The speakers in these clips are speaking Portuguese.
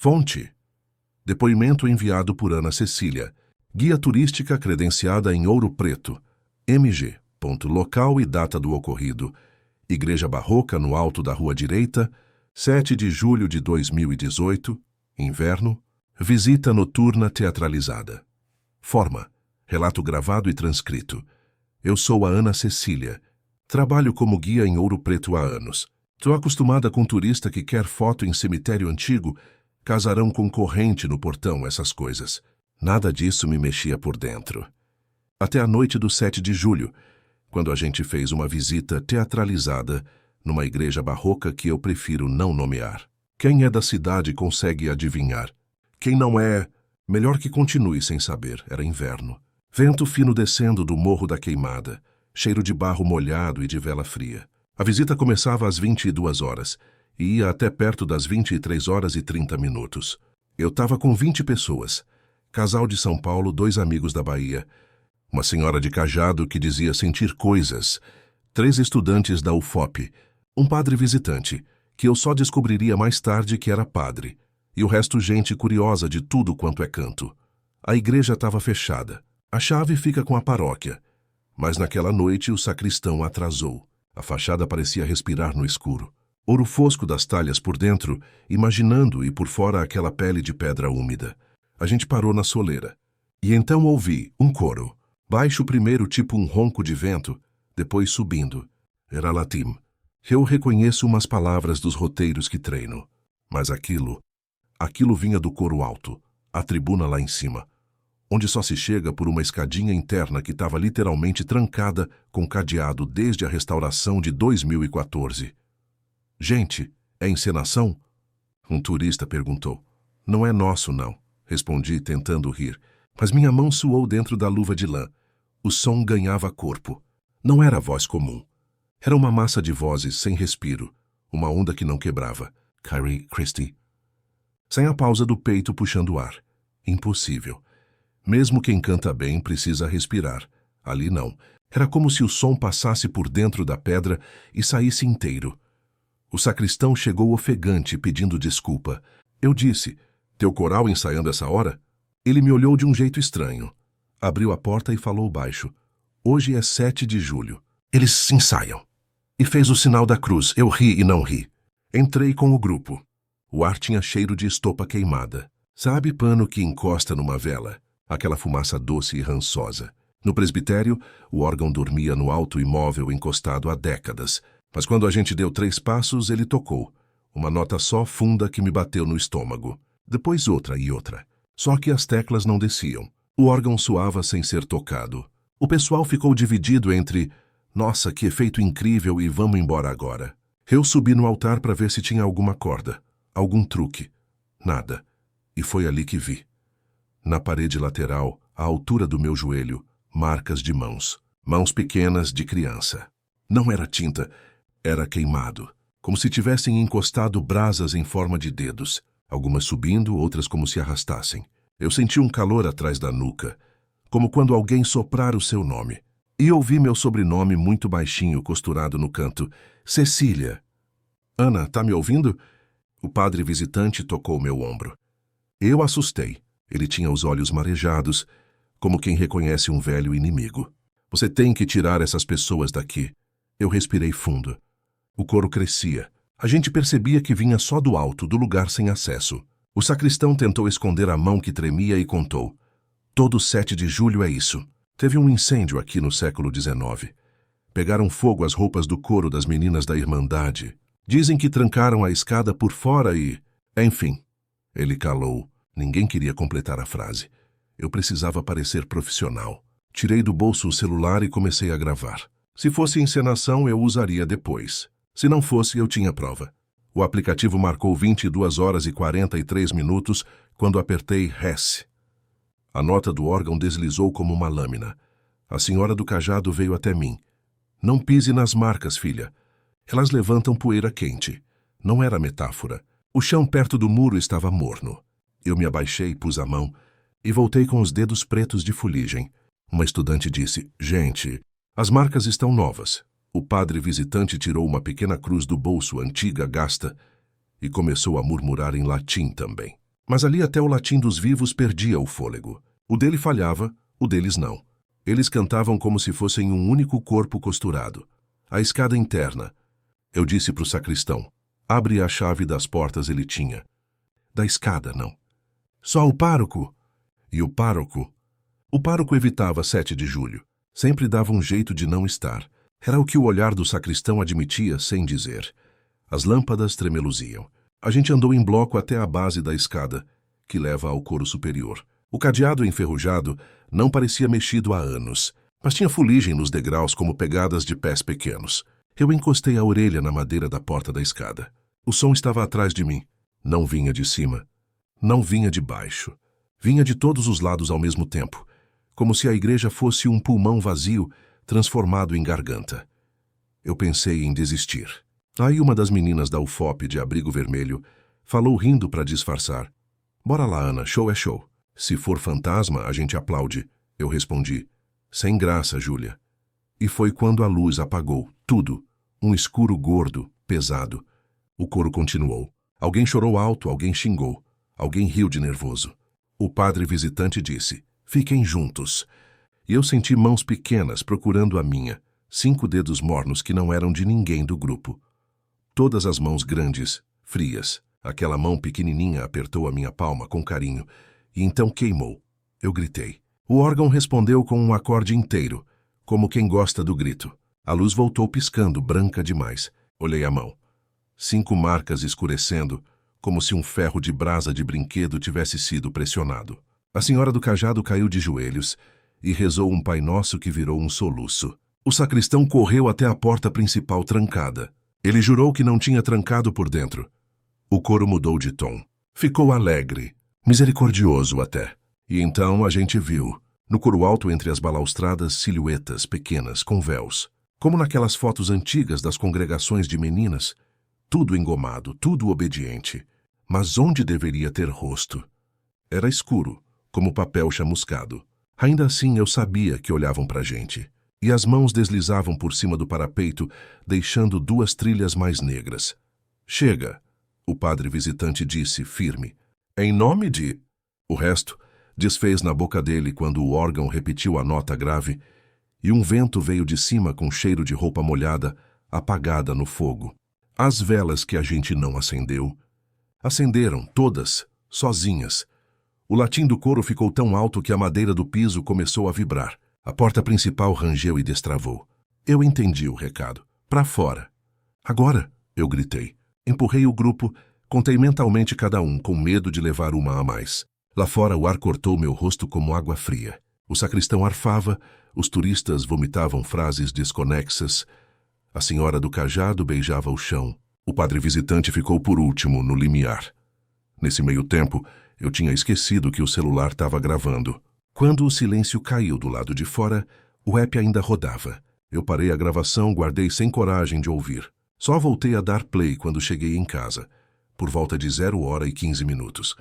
Fonte: depoimento enviado por Ana Cecília, guia turística credenciada em Ouro Preto, MG. Local e data do ocorrido: Igreja Barroca no alto da Rua Direita, 7 de julho de 2018, inverno, visita noturna teatralizada. Forma: relato gravado e transcrito. Eu sou a Ana Cecília. Trabalho como guia em Ouro Preto há anos. Estou acostumada com turista que quer foto em cemitério antigo, casarão com corrente no portão, essas coisas. Nada disso me mexia por dentro. Até a noite do 7 de julho, quando a gente fez uma visita teatralizada numa igreja barroca que eu prefiro não nomear. Quem é da cidade consegue adivinhar. Quem não é, melhor que continue sem saber. Era inverno. Vento fino descendo do Morro da Queimada, cheiro de barro molhado e de vela fria. A visita começava às 22 horas e ia até perto das 23 horas e 30 minutos. Eu estava com 20 pessoas. Casal de São Paulo, 2 amigos da Bahia, uma senhora de cajado que dizia sentir coisas, 3 estudantes da UFOP, um padre visitante, que eu só descobriria mais tarde que era padre, e o resto gente curiosa de tudo quanto é canto. A igreja estava fechada. A chave fica com a paróquia, mas naquela noite o sacristão atrasou. A fachada parecia respirar no escuro. Ouro fosco das talhas por dentro, imaginando e por fora aquela pele de pedra úmida. A gente parou na soleira. E então ouvi um coro. Baixo primeiro tipo um ronco de vento, depois subindo. Era latim. Eu reconheço umas palavras dos roteiros que treino. Mas aquilo vinha do coro alto, a tribuna lá em cima, onde só se chega por uma escadinha interna que estava literalmente trancada com cadeado desde a restauração de 2014. Gente, é encenação? Um turista perguntou. Não é nosso, não, respondi tentando rir, mas minha mão suou dentro da luva de lã. O som ganhava corpo. Não era voz comum. Era uma massa de vozes sem respiro, uma onda que não quebrava. Carrie Christie. Sem a pausa do peito puxando o ar. Impossível. Mesmo quem canta bem precisa respirar. Ali não. Era como se o som passasse por dentro da pedra e saísse inteiro. O sacristão chegou ofegante pedindo desculpa. Eu disse, teu coral ensaiando essa hora? Ele me olhou de um jeito estranho. Abriu a porta e falou baixo. Hoje é 7 de julho. Eles ensaiam. E fez o sinal da cruz. Eu ri e não ri. Entrei com o grupo. O ar tinha cheiro de estopa queimada. Sabe pano que encosta numa vela? Aquela fumaça doce e rançosa. No presbitério, o órgão dormia no alto imóvel encostado há décadas. Mas quando a gente deu 3 passos, ele tocou. Uma nota só funda que me bateu no estômago. Depois outra e outra. Só que as teclas não desciam. O órgão soava sem ser tocado. O pessoal ficou dividido entre nossa, que efeito incrível e vamos embora agora. Eu subi no altar para ver se tinha alguma corda, algum truque. Nada. E foi ali que vi. Na parede lateral, à altura do meu joelho, marcas de mãos. Mãos pequenas de criança. Não era tinta, era queimado. Como se tivessem encostado brasas em forma de dedos. Algumas subindo, outras como se arrastassem. Eu senti um calor atrás da nuca, como quando alguém soprar o seu nome. E ouvi meu sobrenome muito baixinho costurado no canto. Cecília. Ana, tá me ouvindo? O padre visitante tocou meu ombro. Eu assustei. Ele tinha os olhos marejados, como quem reconhece um velho inimigo. Você tem que tirar essas pessoas daqui. Eu respirei fundo. O coro crescia. A gente percebia que vinha só do alto, do lugar sem acesso. O sacristão tentou esconder a mão que tremia e contou. Todo 7 de julho é isso. Teve um incêndio aqui no século XIX. Pegaram fogo as roupas do coro das meninas da Irmandade. Dizem que trancaram a escada por fora e... Enfim. Ele calou. Ninguém queria completar a frase. Eu precisava parecer profissional. Tirei do bolso o celular e comecei a gravar. Se fosse encenação, eu usaria depois. Se não fosse, eu tinha prova. O aplicativo marcou 22 horas e 43 minutos quando apertei RES. A nota do órgão deslizou como uma lâmina. A senhora do cajado veio até mim. Não pise nas marcas, filha. Elas levantam poeira quente. Não era metáfora. O chão perto do muro estava morno. Eu me abaixei, pus a mão e voltei com os dedos pretos de fuligem. Uma estudante disse, gente, as marcas estão novas. O padre visitante tirou uma pequena cruz do bolso, antiga, gasta, e começou a murmurar em latim também. Mas ali até o latim dos vivos perdia o fôlego. O dele falhava, o deles não. Eles cantavam como se fossem um único corpo costurado. A escada interna. Eu disse para o sacristão, abre a chave das portas ele tinha. Da escada, não. Só o pároco. E o pároco? O pároco evitava 7 de julho. Sempre dava um jeito de não estar. Era o que o olhar do sacristão admitia sem dizer. As lâmpadas tremeluziam. A gente andou em bloco até a base da escada, que leva ao coro superior. O cadeado enferrujado não parecia mexido há anos, mas tinha fuligem nos degraus como pegadas de pés pequenos. Eu encostei a orelha na madeira da porta da escada. O som estava atrás de mim. Não vinha de cima. Não vinha de baixo. Vinha de todos os lados ao mesmo tempo, como se a igreja fosse um pulmão vazio transformado em garganta. Eu pensei em desistir. Aí uma das meninas da UFOP de abrigo vermelho falou rindo para disfarçar. Bora lá, Ana, show é show. Se for fantasma, a gente aplaude. Eu respondi. Sem graça, Júlia. E foi quando a luz apagou tudo. Um escuro gordo, pesado. O coro continuou. Alguém chorou alto, alguém xingou. Alguém riu de nervoso. O padre visitante disse, fiquem juntos. E eu senti mãos pequenas procurando a minha, 5 dedos mornos que não eram de ninguém do grupo. Todas as mãos grandes, frias. Aquela mão pequenininha apertou a minha palma com carinho, e então queimou. Eu gritei. O órgão respondeu com um acorde inteiro, como quem gosta do grito. A luz voltou piscando, branca demais. Olhei a mão. 5 marcas escurecendo, como se um ferro de brasa de brinquedo tivesse sido pressionado. A senhora do cajado caiu de joelhos e rezou um Pai Nosso que virou um soluço. O sacristão correu até a porta principal trancada. Ele jurou que não tinha trancado por dentro. O coro mudou de tom. Ficou alegre, misericordioso até. E então a gente viu, no coro alto entre as balaustradas, silhuetas pequenas com véus. Como naquelas fotos antigas das congregações de meninas. Tudo engomado, tudo obediente. Mas onde deveria ter rosto? Era escuro, como papel chamuscado. Ainda assim eu sabia que olhavam pra gente. E as mãos deslizavam por cima do parapeito, deixando 2 trilhas mais negras. Chega, o padre visitante disse, firme. Em nome de... O resto desfez na boca dele quando o órgão repetiu a nota grave e um vento veio de cima com cheiro de roupa molhada, apagada no fogo. As velas que a gente não acendeu, acenderam, todas, sozinhas. O latim do coro ficou tão alto que a madeira do piso começou a vibrar. A porta principal rangeu e destravou. Eu entendi o recado. Pra fora. Agora, eu gritei. Empurrei o grupo, contei mentalmente cada um, com medo de levar uma a mais. Lá fora o ar cortou meu rosto como água fria. O sacristão arfava, os turistas vomitavam frases desconexas. A senhora do cajado beijava o chão. O padre visitante ficou por último, no limiar. Nesse meio tempo, eu tinha esquecido que o celular estava gravando. Quando o silêncio caiu do lado de fora, o app ainda rodava. Eu parei a gravação, guardei sem coragem de ouvir. Só voltei a dar play quando cheguei em casa, por volta de 0h15.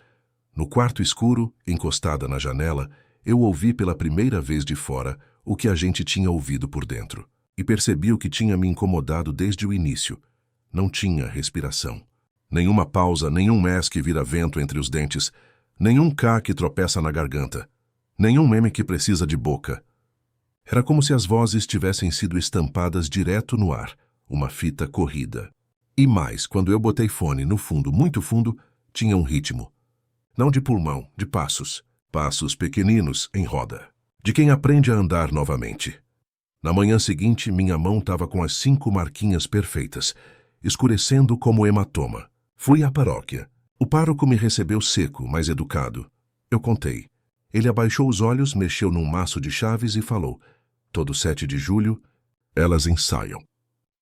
No quarto escuro, encostada na janela, eu ouvi pela primeira vez de fora o que a gente tinha ouvido por dentro. E percebi o que tinha me incomodado desde o início. Não tinha respiração. Nenhuma pausa, nenhum mes que vira vento entre os dentes, nenhum K que tropeça na garganta, nenhum M que precisa de boca. Era como se as vozes tivessem sido estampadas direto no ar, uma fita corrida. E mais, quando eu botei fone no fundo, muito fundo, tinha um ritmo. Não de pulmão, de passos. Passos pequeninos em roda. De quem aprende a andar novamente. Na manhã seguinte, minha mão estava com as 5 marquinhas perfeitas, escurecendo como hematoma. Fui à paróquia. O pároco me recebeu seco, mas educado. Eu contei. Ele abaixou os olhos, mexeu num maço de chaves e falou: todo 7 de julho, elas ensaiam.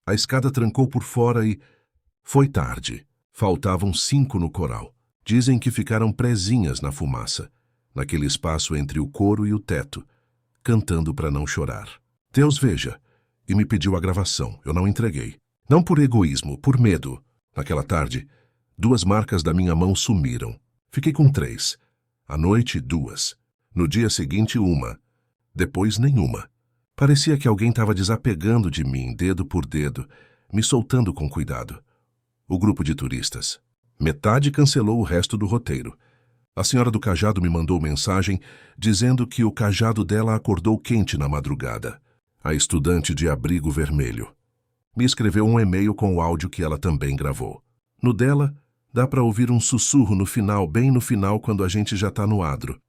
A escada trancou por fora e... Foi tarde. Faltavam 5 no coral. Dizem que ficaram presinhas na fumaça, naquele espaço entre o coro e o teto, cantando para não chorar. Deus veja. E me pediu a gravação. Eu não entreguei. Não por egoísmo, por medo. Naquela tarde, 2 marcas da minha mão sumiram. Fiquei com 3. À noite, 2. No dia seguinte, 1. Depois, nenhuma. Parecia que alguém estava desapegando de mim, dedo por dedo, me soltando com cuidado. O grupo de turistas. Metade cancelou o resto do roteiro. A senhora do cajado me mandou mensagem dizendo que o cajado dela acordou quente na madrugada. A estudante de abrigo vermelho. Me escreveu um e-mail com o áudio que ela também gravou. No dela, dá para ouvir um sussurro no final, bem no final, quando a gente já tá no adro.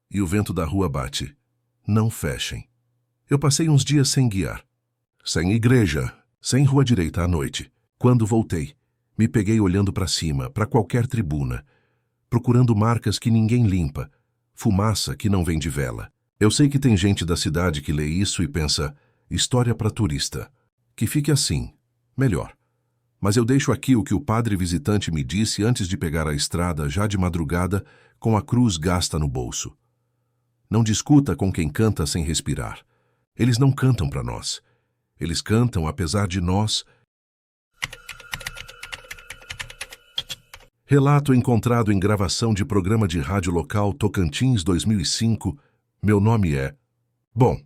E o vento da rua bate. Não fechem. Eu passei uns dias sem guiar. Sem igreja, sem rua direita à noite. Quando voltei, me peguei olhando para cima, para qualquer tribuna, procurando marcas que ninguém limpa, fumaça que não vem de vela. Eu sei que tem gente da cidade que lê isso e pensa, história para turista. Que fique assim, melhor. Mas eu deixo aqui o que o padre visitante me disse antes de pegar a estrada, já de madrugada, com a cruz gasta no bolso. Não discuta com quem canta sem respirar. Eles não cantam para nós. Eles cantam apesar de nós. Relato encontrado em gravação de programa de rádio local Tocantins 2005. Meu nome é... Bom,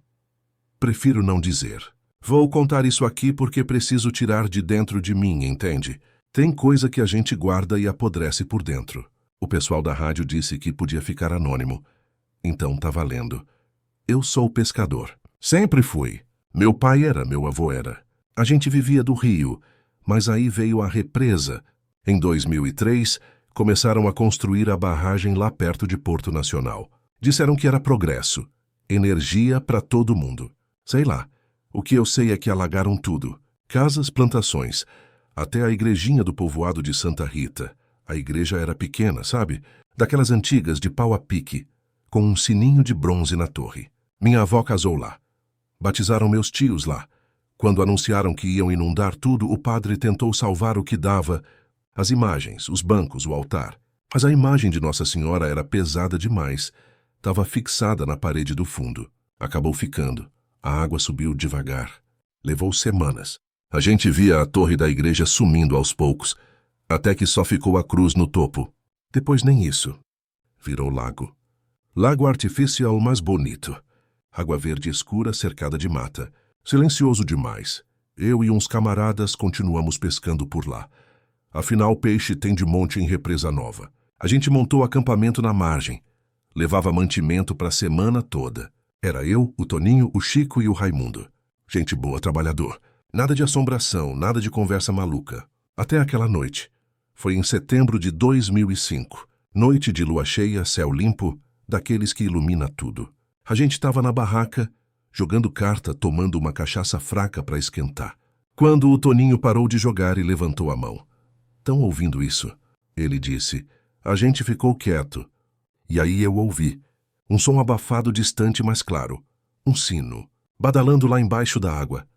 prefiro não dizer. Vou contar isso aqui porque preciso tirar de dentro de mim, entende? Tem coisa que a gente guarda e apodrece por dentro. O pessoal da rádio disse que podia ficar anônimo. Então tá valendo. Eu sou pescador. Sempre fui. Meu pai era, meu avô era. A gente vivia do rio, mas aí veio a represa. Em 2003, começaram a construir a barragem lá perto de Porto Nacional. Disseram que era progresso. Energia para todo mundo. Sei lá. O que eu sei é que alagaram tudo. Casas, plantações. Até a igrejinha do povoado de Santa Rita. A igreja era pequena, sabe? Daquelas antigas de pau a pique, com um sininho de bronze na torre. Minha avó casou lá. Batizaram meus tios lá. Quando anunciaram que iam inundar tudo, o padre tentou salvar o que dava, as imagens, os bancos, o altar. Mas a imagem de Nossa Senhora era pesada demais. Estava fixada na parede do fundo. Acabou ficando. A água subiu devagar. Levou semanas. A gente via a torre da igreja sumindo aos poucos, até que só ficou a cruz no topo. Depois nem isso. Virou lago. Lago artificial mais bonito. Água verde escura cercada de mata. Silencioso demais. Eu e uns camaradas continuamos pescando por lá. Afinal, peixe tem de monte em Represa Nova. A gente montou acampamento na margem. Levava mantimento para a semana toda. Era eu, o Toninho, o Chico e o Raimundo. Gente boa, trabalhador. Nada de assombração, nada de conversa maluca. Até aquela noite. Foi em setembro de 2005. Noite de lua cheia, céu limpo, daqueles que ilumina tudo. A gente estava na barraca, jogando carta, tomando uma cachaça fraca para esquentar. Quando o Toninho parou de jogar e levantou a mão. Tão ouvindo isso, ele disse, a gente ficou quieto. E aí eu ouvi. Um som abafado distante, mas claro. Um sino, badalando lá embaixo da água.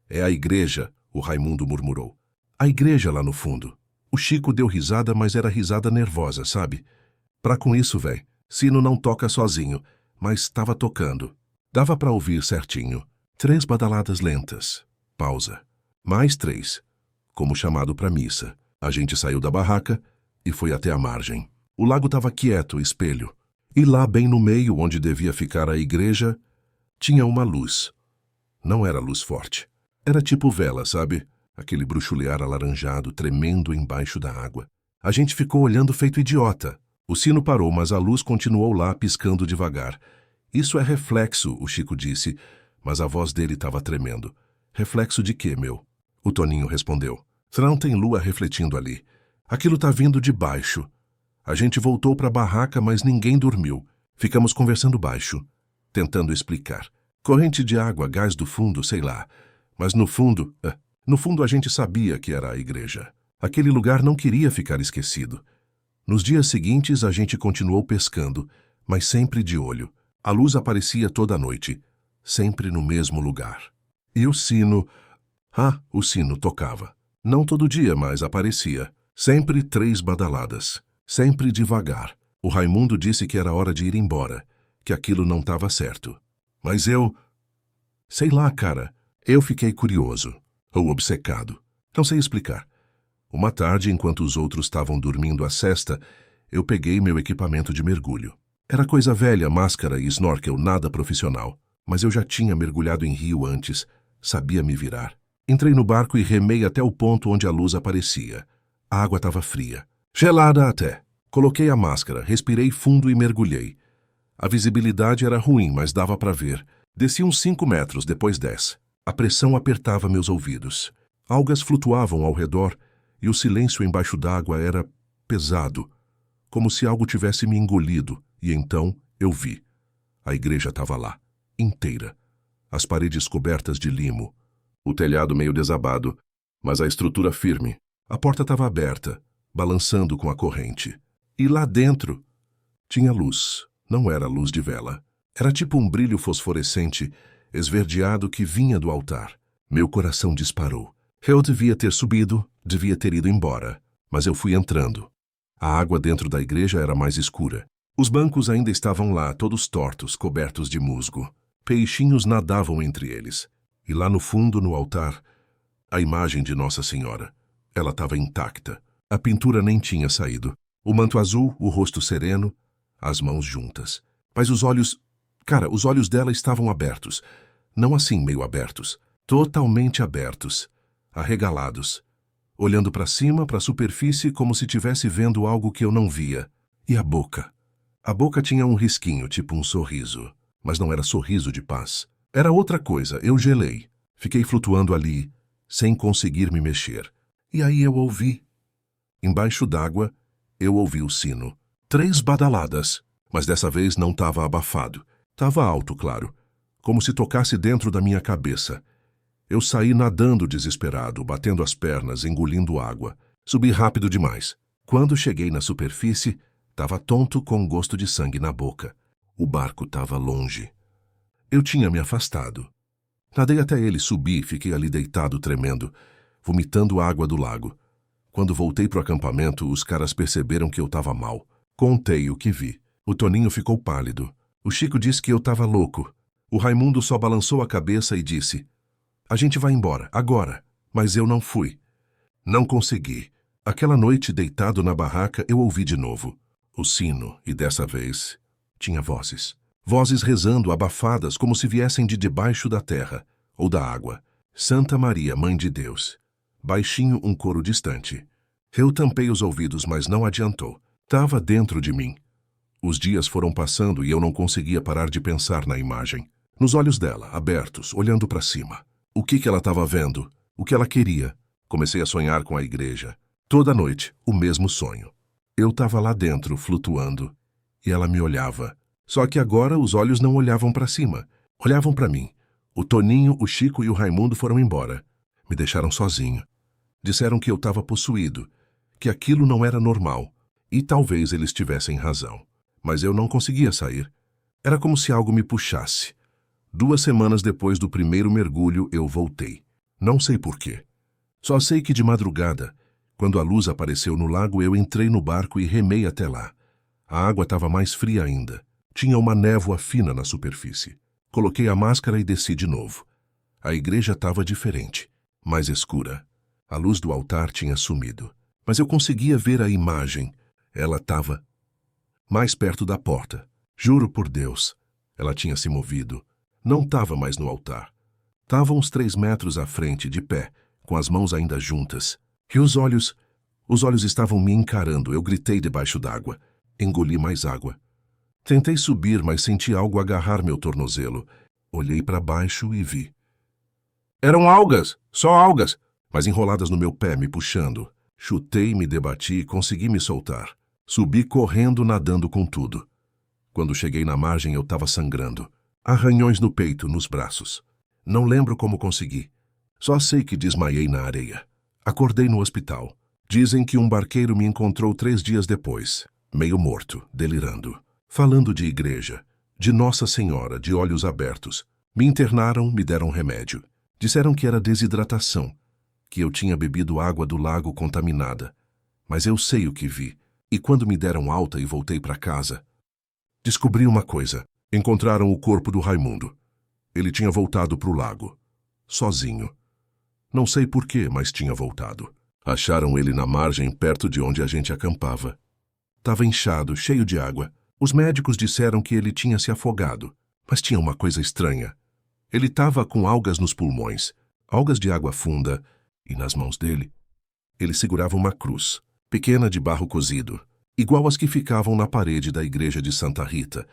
É a igreja, o Raimundo murmurou. A igreja lá no fundo. O Chico deu risada, mas era risada nervosa, sabe? Pra com isso, véi. Sino não toca sozinho, mas estava tocando. Dava pra ouvir certinho. 3 badaladas lentas. Pausa. Mais 3. Como chamado pra missa. A gente saiu da barraca e foi até a margem. O lago estava quieto, espelho. E lá, bem no meio, onde devia ficar a igreja, tinha uma luz. Não era luz forte. Era tipo vela, sabe? Aquele bruxulear alaranjado tremendo embaixo da água. A gente ficou olhando feito idiota. O sino parou, mas a luz continuou lá, piscando devagar. Isso é reflexo, o Chico disse, mas a voz dele estava tremendo. Reflexo de quê, meu? O Toninho respondeu. Não tem lua refletindo ali. Aquilo tá vindo de baixo. A gente voltou para a barraca, mas ninguém dormiu. Ficamos conversando baixo, tentando explicar. Corrente de água, gás do fundo, sei lá. Mas no fundo a gente sabia que era a igreja. Aquele lugar não queria ficar esquecido. Nos dias seguintes a gente continuou pescando, mas sempre de olho. A luz aparecia toda noite, sempre no mesmo lugar. E o sino... o sino tocava. Não todo dia, mas aparecia. Sempre 3 badaladas. Sempre devagar. O Raimundo disse que era hora de ir embora, que aquilo não estava certo. Mas eu... Sei lá, cara. Eu fiquei curioso. Ou obcecado. Não sei explicar. Uma tarde, enquanto os outros estavam dormindo a sesta, eu peguei meu equipamento de mergulho. Era coisa velha, máscara e snorkel, nada profissional. Mas eu já tinha mergulhado em rio antes, sabia me virar. Entrei no barco e remei até o ponto onde a luz aparecia. A água estava fria. Gelada até. Coloquei a máscara, respirei fundo e mergulhei. A visibilidade era ruim, mas dava para ver. Desci uns 5 metros, depois 10. A pressão apertava meus ouvidos. Algas flutuavam ao redor e o silêncio embaixo d'água era pesado, como se algo tivesse me engolido, e então eu vi. A igreja estava lá, inteira. As paredes cobertas de limo, o telhado meio desabado, mas a estrutura firme. A porta estava aberta, balançando com a corrente. E lá dentro tinha luz. Não era luz de vela. Era tipo um brilho fosforescente, esverdeado que vinha do altar. Meu coração disparou. Eu devia ter subido, devia ter ido embora, mas eu fui entrando. A água dentro da igreja era mais escura. Os bancos ainda estavam lá, todos tortos, cobertos de musgo. Peixinhos nadavam entre eles. E lá no fundo, no altar, a imagem de Nossa Senhora. Ela estava intacta. A pintura nem tinha saído. O manto azul, o rosto sereno, as mãos juntas. Mas os olhos... os olhos dela estavam abertos. Não assim meio abertos. Totalmente abertos. Arregalados. Olhando para cima, para a superfície, como se estivesse vendo algo que eu não via. E a boca? A boca tinha um risquinho, tipo um sorriso. Mas não era sorriso de paz. Era outra coisa. Eu gelei. Fiquei flutuando ali, sem conseguir me mexer. E aí eu ouvi. Embaixo d'água, eu ouvi o sino. 3 badaladas. Mas dessa vez não estava abafado. Estava alto, claro. Como se tocasse dentro da minha cabeça. Eu saí nadando desesperado, batendo as pernas, engolindo água. Subi rápido demais. Quando cheguei na superfície, estava tonto com gosto de sangue na boca. O barco estava longe. Eu tinha me afastado. Nadei até ele, subi, fiquei ali deitado, tremendo, vomitando água do lago. Quando voltei pro acampamento, os caras perceberam que eu estava mal. Contei o que vi. O Toninho ficou pálido. O Chico disse que eu estava louco. O Raimundo só balançou a cabeça e disse: "A gente vai embora, agora." Mas eu não fui. Não consegui. Aquela noite, deitado na barraca, eu ouvi de novo. O sino, e dessa vez, tinha vozes. Vozes rezando, abafadas, como se viessem de debaixo da terra, ou da água. Santa Maria, Mãe de Deus. Baixinho, um coro distante. Eu tampei os ouvidos, mas não adiantou. Tava dentro de mim. Os dias foram passando e eu não conseguia parar de pensar na imagem. Nos olhos dela, abertos, olhando para cima. O que ela estava vendo? O que ela queria? Comecei a sonhar com a igreja. Toda noite, o mesmo sonho. Eu estava lá dentro, flutuando, e ela me olhava. Só que agora os olhos não olhavam para cima. Olhavam para mim. O Toninho, o Chico e o Raimundo foram embora. Me deixaram sozinho. Disseram que eu estava possuído, que aquilo não era normal. E talvez eles tivessem razão. Mas eu não conseguia sair. Era como se algo me puxasse. 2 semanas depois do primeiro mergulho, eu voltei. Não sei por quê. Só sei que de madrugada, quando a luz apareceu no lago, eu entrei no barco e remei até lá. A água estava mais fria ainda. Tinha uma névoa fina na superfície. Coloquei a máscara e desci de novo. A igreja estava diferente, mais escura. A luz do altar tinha sumido. Mas eu conseguia ver a imagem. Ela estava mais perto da porta. Juro por Deus. Ela tinha se movido. Não estava mais no altar. Estava uns 3 metros à frente, de pé, com as mãos ainda juntas. E os olhos estavam me encarando. Eu gritei debaixo d'água. Engoli mais água. Tentei subir, mas senti algo agarrar meu tornozelo. Olhei para baixo e vi. Eram algas, só algas, mas enroladas no meu pé, me puxando. Chutei, me debati e consegui me soltar. Subi correndo, nadando com tudo. Quando cheguei na margem, eu estava sangrando. Arranhões no peito, nos braços. Não lembro como consegui. Só sei que desmaiei na areia. Acordei no hospital. Dizem que um barqueiro me encontrou 3 dias depois, meio morto, delirando. Falando de igreja, de Nossa Senhora, de olhos abertos. Me internaram, me deram remédio. Disseram que era desidratação, que eu tinha bebido água do lago contaminada. Mas eu sei o que vi. E quando me deram alta e voltei para casa, descobri uma coisa. Encontraram o corpo do Raimundo. Ele tinha voltado para o lago. Sozinho. Não sei porquê, mas tinha voltado. Acharam ele na margem, perto de onde a gente acampava. Estava inchado, cheio de água. Os médicos disseram que ele tinha se afogado. Mas tinha uma coisa estranha. Ele estava com algas nos pulmões, algas de água funda, e nas mãos dele, ele segurava uma cruz, pequena de barro cozido. igual às que ficavam na parede da igreja de Santa Rita.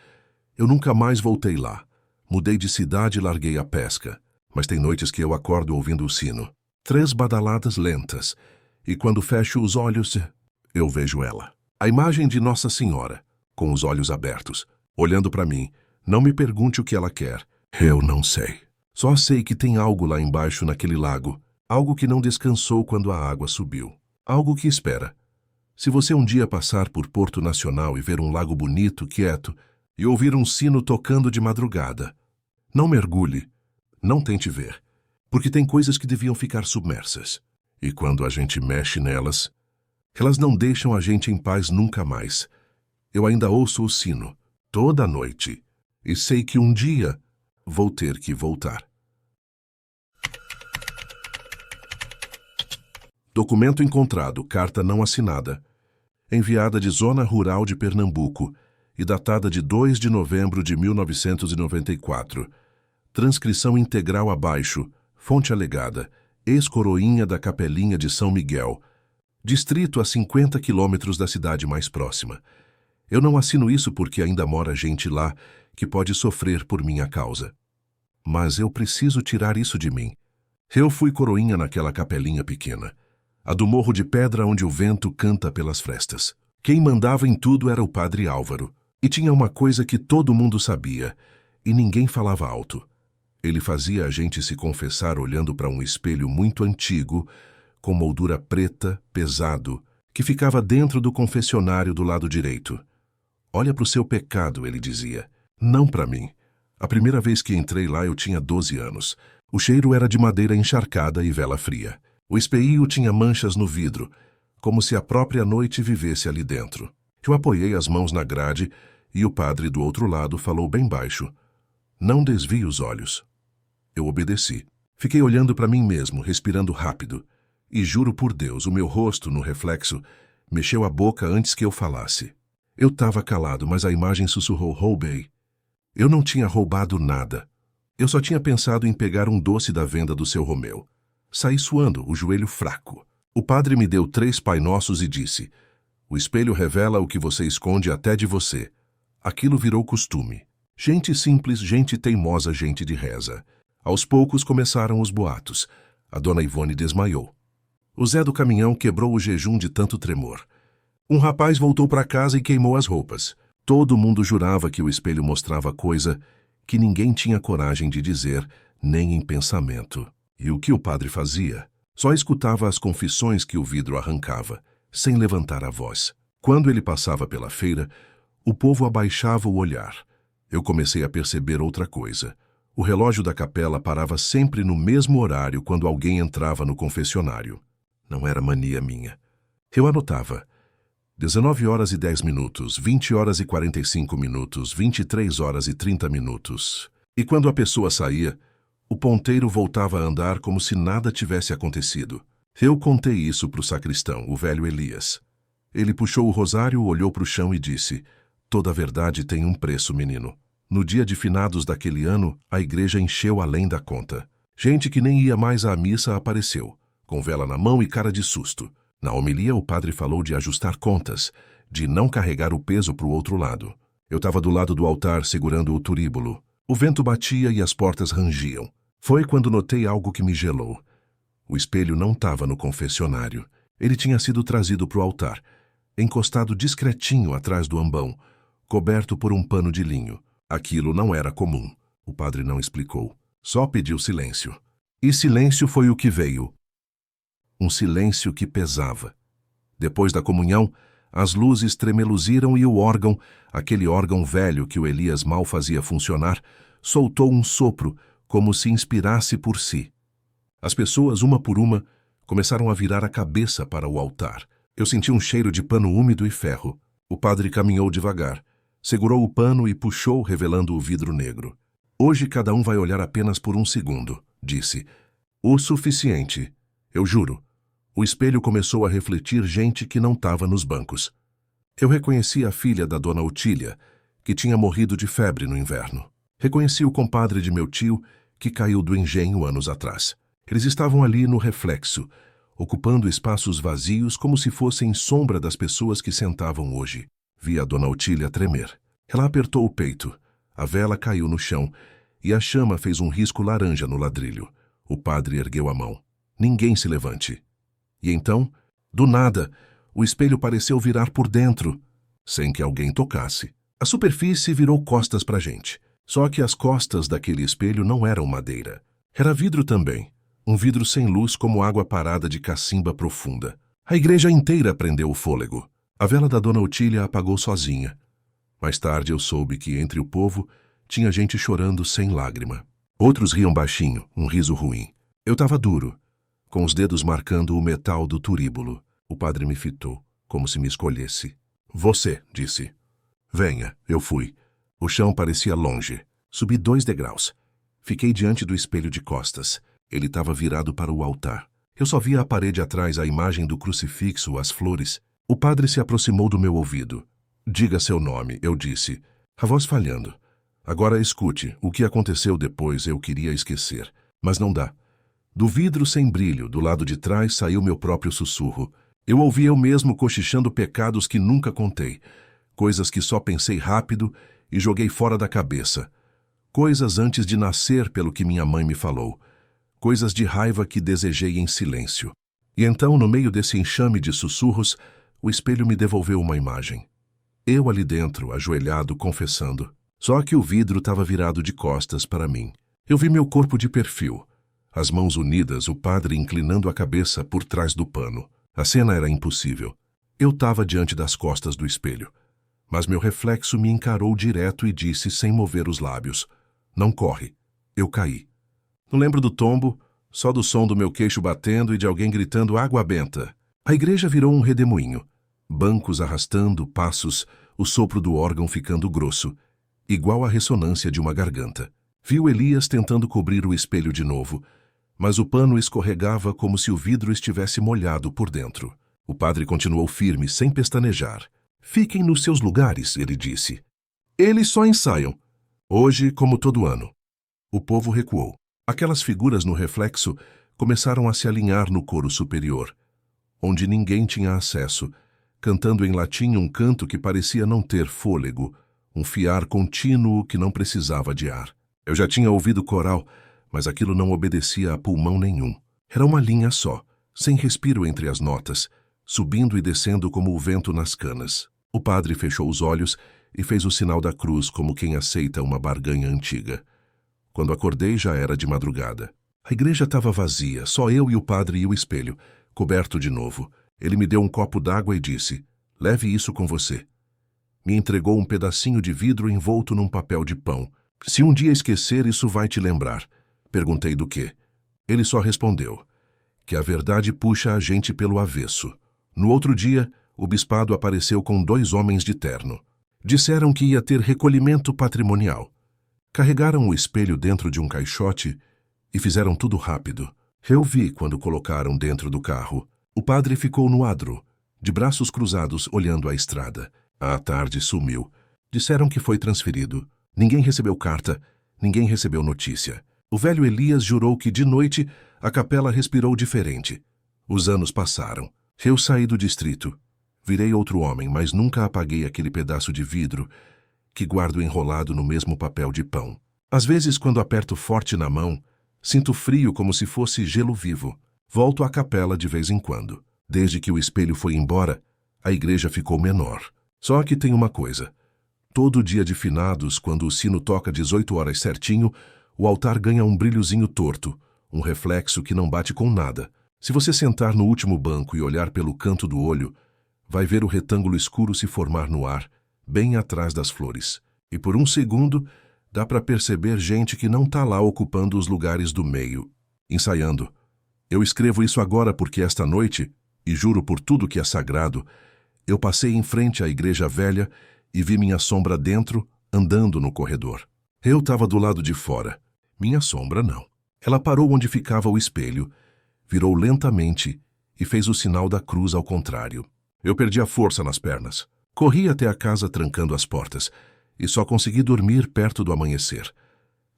Eu nunca mais voltei lá. Mudei de cidade e larguei a pesca. Mas tem noites que eu acordo ouvindo o sino. 3 badaladas lentas. E quando fecho os olhos, eu vejo ela. A imagem de Nossa Senhora, com os olhos abertos, olhando para mim. Não me pergunte o que ela quer. Eu não sei. Só sei que tem algo lá embaixo naquele lago. Algo que não descansou quando a água subiu. Algo que espera. Se você um dia passar por Porto Nacional e ver um lago bonito, quieto, e ouvir um sino tocando de madrugada, não mergulhe, não tente ver, porque tem coisas que deviam ficar submersas. E quando a gente mexe nelas, elas não deixam a gente em paz nunca mais. Eu ainda ouço o sino, toda noite, e sei que um dia vou ter que voltar. Documento encontrado, carta não assinada, enviada de Zona Rural de Pernambuco e datada de 2 de novembro de 1994. Transcrição integral abaixo, fonte alegada, ex-coroinha da Capelinha de São Miguel, distrito a 50 quilômetros da cidade mais próxima. Eu não assino isso porque ainda mora gente lá que pode sofrer por minha causa. Mas eu preciso tirar isso de mim. Eu fui coroinha naquela capelinha pequena, a do morro de pedra onde o vento canta pelas frestas. Quem mandava em tudo era o padre Álvaro, e tinha uma coisa que todo mundo sabia, e ninguém falava alto. Ele fazia a gente se confessar olhando para um espelho muito antigo, com moldura preta, pesado, que ficava dentro do confessionário do lado direito. Olha para o seu pecado, ele dizia. Não para mim. A primeira vez que entrei lá eu tinha 12 anos. O cheiro era de madeira encharcada e vela fria. O espeío tinha manchas no vidro, como se a própria noite vivesse ali dentro. Eu apoiei as mãos na grade e o padre do outro lado falou bem baixo. Não desvie os olhos. Eu obedeci. Fiquei olhando para mim mesmo, respirando rápido. E juro por Deus, o meu rosto, no reflexo, mexeu a boca antes que eu falasse. Eu estava calado, mas a imagem sussurrou: roubei. Eu não tinha roubado nada. Eu só tinha pensado em pegar um doce da venda do seu Romeu. Saí suando, o joelho fraco. O padre me deu 3 Pai Nossos e disse: o espelho revela o que você esconde até de você. Aquilo virou costume. Gente simples, gente teimosa, gente de reza. Aos poucos começaram os boatos. A dona Ivone desmaiou. O Zé do caminhão quebrou o jejum de tanto tremor. Um rapaz voltou para casa e queimou as roupas. Todo mundo jurava que o espelho mostrava coisa que ninguém tinha coragem de dizer, nem em pensamento. E o que o padre fazia? Só escutava as confissões que o vidro arrancava, sem levantar a voz. Quando ele passava pela feira, o povo abaixava o olhar. Eu comecei a perceber outra coisa. O relógio da capela parava sempre no mesmo horário quando alguém entrava no confessionário. Não era mania minha. Eu anotava: 19 horas e 10 minutos, 20 horas e 45 minutos, 23 horas e 30 minutos. E quando a pessoa saía, o ponteiro voltava a andar como se nada tivesse acontecido. Eu contei isso para o sacristão, o velho Elias. Ele puxou o rosário, olhou para o chão e disse: toda verdade tem um preço, menino. No dia de finados daquele ano, a igreja encheu além da conta. Gente que nem ia mais à missa apareceu, com vela na mão e cara de susto. Na homilia, o padre falou de ajustar contas, de não carregar o peso para o outro lado. Eu estava do lado do altar segurando o turíbulo. O vento batia e as portas rangiam. Foi quando notei algo que me gelou. O espelho não estava no confessionário. Ele tinha sido trazido para o altar, encostado discretinho atrás do ambão, coberto por um pano de linho. Aquilo não era comum. O padre não explicou. Só pediu silêncio. E silêncio foi o que veio. Um silêncio que pesava. Depois da comunhão, as luzes tremeluziram e o órgão, aquele órgão velho que o Elias mal fazia funcionar, soltou um sopro, como se inspirasse por si. As pessoas, uma por uma, começaram a virar a cabeça para o altar. Eu senti um cheiro de pano úmido e ferro. O padre caminhou devagar, segurou o pano e puxou, revelando o vidro negro. Hoje cada um vai olhar apenas por um segundo, disse. O suficiente. Eu juro. O espelho começou a refletir gente que não estava nos bancos. Eu reconheci a filha da dona Otília, que tinha morrido de febre no inverno. Reconheci o compadre de meu tio, que caiu do engenho anos atrás. Eles estavam ali no reflexo, ocupando espaços vazios como se fossem sombra das pessoas que sentavam hoje. Vi a Dona Otília tremer. Ela apertou o peito. A vela caiu no chão e a chama fez um risco laranja no ladrilho. O padre ergueu a mão. Ninguém se levante. E então, do nada, o espelho pareceu virar por dentro, sem que alguém tocasse. A superfície virou costas para a gente. Só que as costas daquele espelho não eram madeira. Era vidro também. Um vidro sem luz como água parada de cacimba profunda. A igreja inteira prendeu o fôlego. A vela da Dona Otília apagou sozinha. Mais tarde eu soube que entre o povo tinha gente chorando sem lágrima. Outros riam baixinho, um riso ruim. Eu estava duro, com os dedos marcando o metal do turíbulo. O padre me fitou, como se me escolhesse. Você, disse. Venha, eu fui. O chão parecia longe. Subi 2 degraus. Fiquei diante do espelho de costas. Ele estava virado para o altar. Eu só via a parede atrás, a imagem do crucifixo, as flores. O padre se aproximou do meu ouvido. Diga seu nome, eu disse, a voz falhando. Agora escute, o que aconteceu depois eu queria esquecer, mas não dá. Do vidro sem brilho, do lado de trás, saiu meu próprio sussurro. Eu ouvi eu mesmo cochichando pecados que nunca contei, coisas que só pensei rápido e joguei fora da cabeça, coisas antes de nascer pelo que minha mãe me falou, coisas de raiva que desejei em silêncio. E então, no meio desse enxame de sussurros, o espelho me devolveu uma imagem. Eu ali dentro, ajoelhado, confessando. Só que o vidro estava virado de costas para mim. Eu vi meu corpo de perfil, as mãos unidas, o padre inclinando a cabeça por trás do pano. A cena era impossível. Eu estava diante das costas do espelho. Mas meu reflexo me encarou direto e disse sem mover os lábios. Não corre. Eu caí. Não lembro do tombo, só do som do meu queixo batendo e de alguém gritando água benta. A igreja virou um redemoinho. Bancos arrastando, passos, o sopro do órgão ficando grosso, igual a ressonância de uma garganta. Vi o Elias tentando cobrir o espelho de novo, mas o pano escorregava como se o vidro estivesse molhado por dentro. O padre continuou firme, sem pestanejar. Fiquem nos seus lugares, ele disse. Eles só ensaiam. Hoje, como todo ano. O povo recuou. Aquelas figuras no reflexo começaram a se alinhar no coro superior, onde ninguém tinha acesso, cantando em latim um canto que parecia não ter fôlego, um fiar contínuo que não precisava de ar. Eu já tinha ouvido coral, mas aquilo não obedecia a pulmão nenhum. Era uma linha só, sem respiro entre as notas, subindo e descendo como o vento nas canas. O padre fechou os olhos e fez o sinal da cruz como quem aceita uma barganha antiga. Quando acordei já era de madrugada. A igreja estava vazia, só eu e o padre e o espelho, coberto de novo. Ele me deu um copo d'água e disse, leve isso com você. Me entregou um pedacinho de vidro envolto num papel de pão. Se um dia esquecer, isso vai te lembrar. Perguntei do quê. Ele só respondeu, que a verdade puxa a gente pelo avesso. No outro dia, o bispado apareceu com 2 homens de terno. Disseram que ia ter recolhimento patrimonial. Carregaram o espelho dentro de um caixote e fizeram tudo rápido. Eu vi quando colocaram dentro do carro. O padre ficou no adro, de braços cruzados, olhando a estrada. À tarde sumiu. Disseram que foi transferido. Ninguém recebeu carta, ninguém recebeu notícia. O velho Elias jurou que de noite a capela respirou diferente. Os anos passaram. Eu saí do distrito. Virei outro homem, mas nunca apaguei aquele pedaço de vidro que guardo enrolado no mesmo papel de pão. Às vezes, quando aperto forte na mão, sinto frio como se fosse gelo vivo. Volto à capela de vez em quando. Desde que o espelho foi embora, a igreja ficou menor. Só que tem uma coisa. Todo dia de finados, quando o sino toca 18 horas certinho, o altar ganha um brilhozinho torto, um reflexo que não bate com nada. Se você sentar no último banco e olhar pelo canto do olho, vai ver o retângulo escuro se formar no ar, bem atrás das flores. E por um segundo, dá para perceber gente que não está lá ocupando os lugares do meio, ensaiando. Eu escrevo isso agora porque esta noite, e juro por tudo que é sagrado, eu passei em frente à igreja velha e vi minha sombra dentro, andando no corredor. Eu estava do lado de fora. Minha sombra não. Ela parou onde ficava o espelho, virou lentamente e fez o sinal da cruz ao contrário. Eu perdi a força nas pernas. Corri até a casa trancando as portas e só consegui dormir perto do amanhecer.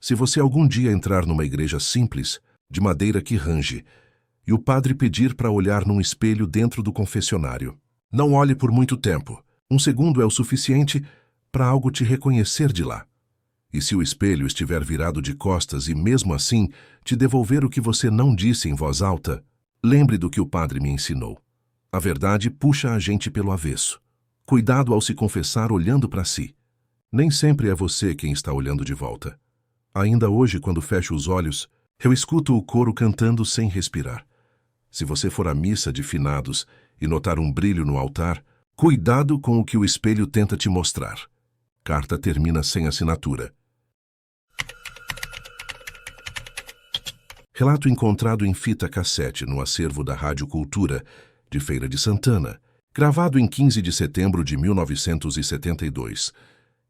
Se você algum dia entrar numa igreja simples, de madeira que range, e o padre pedir para olhar num espelho dentro do confessionário. Não olhe por muito tempo. 1 segundo é o suficiente para algo te reconhecer de lá. E se o espelho estiver virado de costas e mesmo assim te devolver o que você não disse em voz alta, lembre do que o padre me ensinou. A verdade puxa a gente pelo avesso. Cuidado ao se confessar olhando para si. Nem sempre é você quem está olhando de volta. Ainda hoje, quando fecho os olhos, eu escuto o coro cantando sem respirar. Se você for à missa de finados e notar um brilho no altar, cuidado com o que o espelho tenta te mostrar. Carta termina sem assinatura. Relato encontrado em fita cassete no acervo da Rádio Cultura, de Feira de Santana, gravado em 15 de setembro de 1972.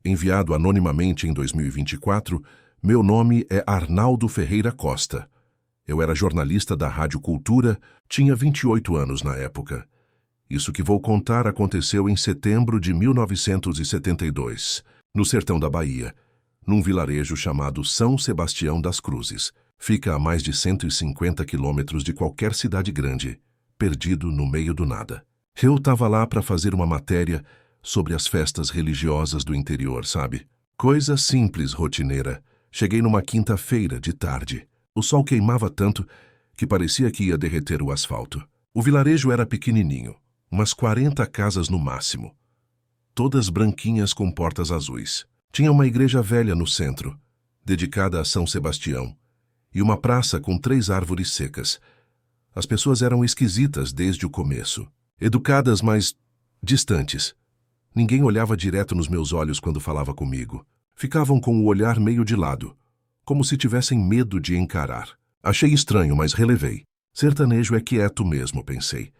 Enviado anonimamente em 2024, meu nome é Arnaldo Ferreira Costa. Eu era jornalista da Rádio Cultura, tinha 28 anos na época. Isso que vou contar aconteceu em setembro de 1972, no sertão da Bahia, num vilarejo chamado São Sebastião das Cruzes. Fica a mais de 150 quilômetros de qualquer cidade grande, perdido no meio do nada. Eu estava lá para fazer uma matéria sobre as festas religiosas do interior, sabe? Coisa simples, rotineira. Cheguei numa quinta-feira de tarde. O sol queimava tanto que parecia que ia derreter o asfalto. O vilarejo era pequenininho, umas 40 casas no máximo, todas branquinhas com portas azuis. Tinha uma igreja velha no centro, dedicada a São Sebastião, e uma praça com 3 árvores secas. As pessoas eram esquisitas desde o começo, educadas, mas distantes. Ninguém olhava direto nos meus olhos quando falava comigo. Ficavam com o olhar meio de lado, como se tivessem medo de encarar. Achei estranho, mas relevei. Sertanejo é quieto mesmo, pensei.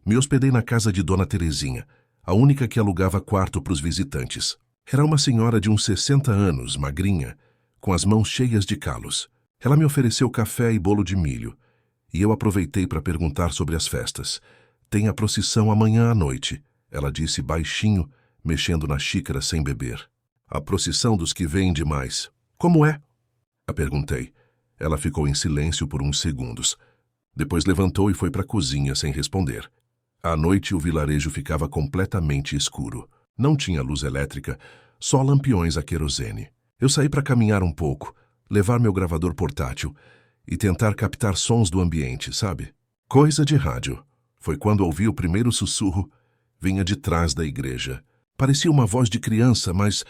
Me hospedei na casa de Dona Terezinha, a única que alugava quarto para os visitantes. Era uma senhora de uns 60 anos, magrinha, com as mãos cheias de calos. Ela me ofereceu café e bolo de milho, e eu aproveitei para perguntar sobre as festas. Tem a procissão amanhã à noite, ela disse baixinho, mexendo na xícara sem beber. A procissão dos que vêm demais. Como é? A perguntei. Ela ficou em silêncio por uns segundos. Depois levantou e foi para a cozinha sem responder. À noite o vilarejo ficava completamente escuro. Não tinha luz elétrica, só lampiões a querosene. Eu saí para caminhar um pouco, levar meu gravador portátil e tentar captar sons do ambiente, sabe? Coisa de rádio. Foi quando ouvi o primeiro sussurro. Vinha de trás da igreja. Parecia uma voz de criança, mas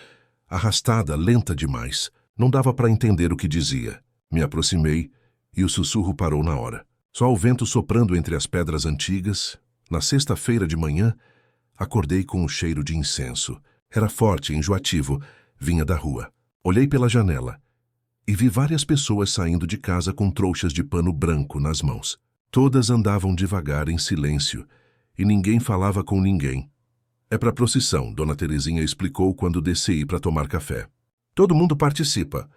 arrastada, lenta demais. Não dava para entender o que dizia. Me aproximei e o sussurro parou na hora. Só o vento soprando entre as pedras antigas. Na sexta-feira de manhã, acordei com o cheiro de incenso. Era forte, enjoativo, vinha da rua. Olhei pela janela e vi várias pessoas saindo de casa com trouxas de pano branco nas mãos. Todas andavam devagar, em silêncio, e ninguém falava com ninguém. É para procissão, Dona Terezinha explicou quando desci para tomar café. Todo mundo participa.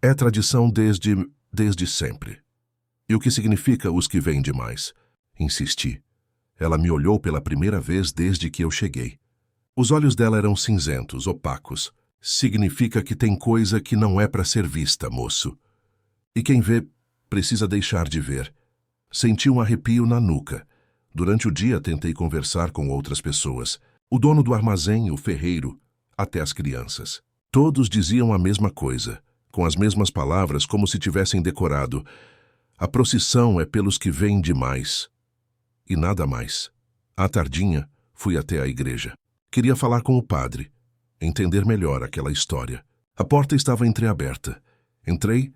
É tradição desde sempre. E o que significa os que vêm demais? Insisti. Ela me olhou pela primeira vez desde que eu cheguei. Os olhos dela eram cinzentos, opacos. Significa que tem coisa que não é para ser vista, moço. E quem vê, precisa deixar de ver. Senti um arrepio na nuca. Durante o dia tentei conversar com outras pessoas. O dono do armazém, o ferreiro, até as crianças. Todos diziam a mesma coisa, com as mesmas palavras como se tivessem decorado. A procissão é pelos que vêm demais. E nada mais. À tardinha, fui até a igreja. Queria falar com o padre, entender melhor aquela história. A porta estava entreaberta. Entrei.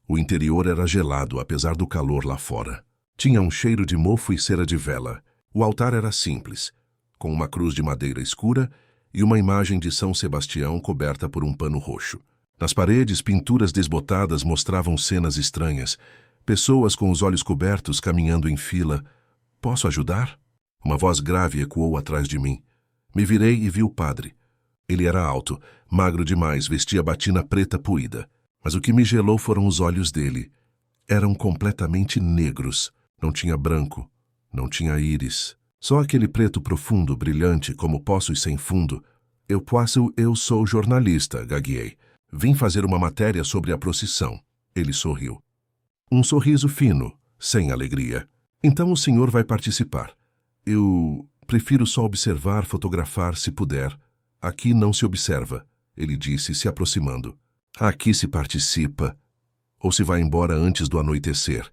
O interior era gelado, apesar do calor lá fora. Tinha um cheiro de mofo e cera de vela. O altar era simples, com uma cruz de madeira escura e uma imagem de São Sebastião coberta por um pano roxo. Nas paredes, pinturas desbotadas mostravam cenas estranhas. Pessoas com os olhos cobertos caminhando em fila. Posso ajudar? Uma voz grave ecoou atrás de mim. Me virei e vi o padre. Ele era alto, magro demais, vestia batina preta puída. Mas o que me gelou foram os olhos dele. Eram completamente negros. Não tinha branco, não tinha íris. Só aquele preto profundo, brilhante, como poços sem fundo. Eu sou jornalista, gagueei. Vim fazer uma matéria sobre a procissão. Ele sorriu. Um sorriso fino, sem alegria. Então o senhor vai participar. Eu prefiro só observar, fotografar, se puder. Aqui não se observa, ele disse, se aproximando. Aqui se participa. Ou se vai embora antes do anoitecer.